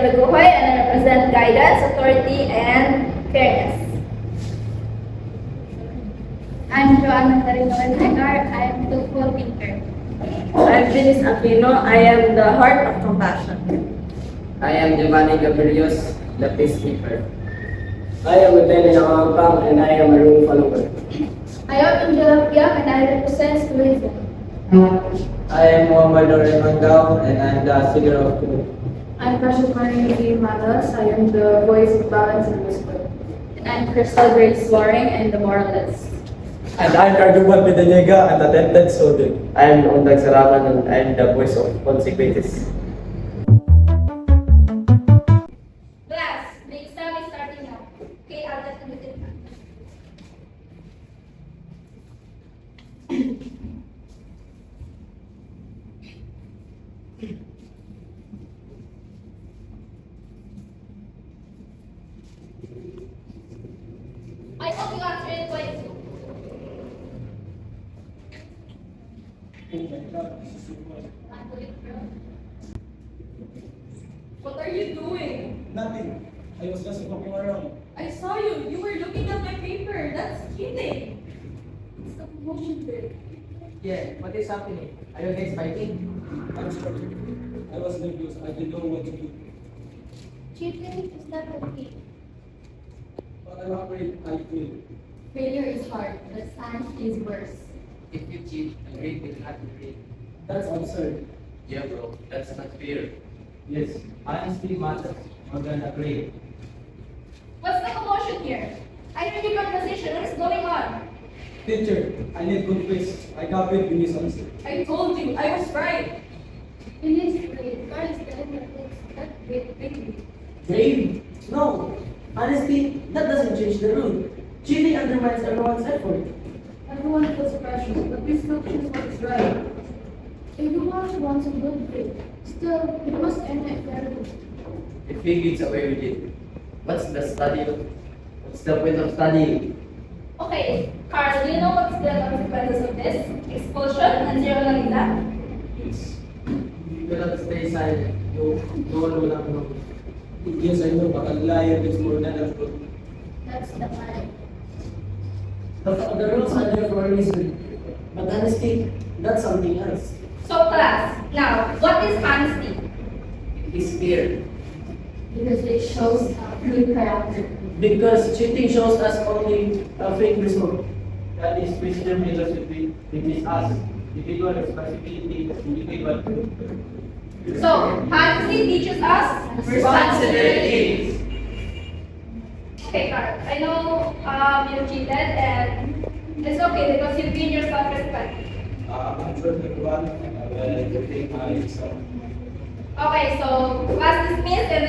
Daguhoy and I represent guidance, authority, and fairness. I'm Joanna Tarinoan Negar. I am the co-thinker. I'm Dennis Aquino. I am the heart of compassion. I am Giovanni Gabrielios, the peacekeeper. I am Adele Nakampang and I am a rule follower. I am Angela Piang and I represent tourism. I am Muhammad Noren Mangao and I am the singer of Kudu. I'm Precious Marie Manos. I am the voice of balance and whisper. And I'm Crystal Grace Waring and the moralist. And I am Carduman Pidanega and the tempted soldier. I am Undag Saraman and I am the voice of consequences. Class, the exam is starting now. Okay, I'll just admit it. I hope you answer it quietly. What are you doing? Nothing. I was just walking around. I saw you. You were looking at my paper. That's cheating. It's the promotion day. Yeah, what is happening? Are you guys fighting? I'm sorry. I was nervous. I didn't know what to do. Cheating is not okay. But I'm afraid I failed. Failure is hard, but science is worse. If you cheat, a grade will not be grade. That's absurd. Yeah, bro, that's not fair. Yes, honesty matters more than a grade. What's the commotion here? I heard your conversation. What is going on? Teacher, I need confess. I copied Vinny's answer. I told you. I was right. In this grade, God is telling that it's not great quickly. Grave? No. Honesty, that doesn't change the rule. Cheating undermines everyone's effort. Everyone feels pressure, but we still choose what's right. Everyone wants a good grade. Still, we must end it fairly. If he gets away with it, what's the study? What's the point of studying? Okay, Carl, do you know what's the consequences of this? Expulsion and zero lang exam? Yes. You cannot stay silent. No one will not know. Yes, I know, but a liar is more than a truth. That's the lie. The rules are there for a reason. But honesty, that's something else. So class, now, what is honesty? It's fear. Because it shows good character. Because cheating shows us only a fake result. That is wisdom philosophy. It is us. Individual responsibility, individual truth. So, honesty teaches us Responsibilities. Okay, Carl, I know you cheated and it's okay because you gained your self-respect. I'm sure everyone will take my exam. Okay, so class dismissed and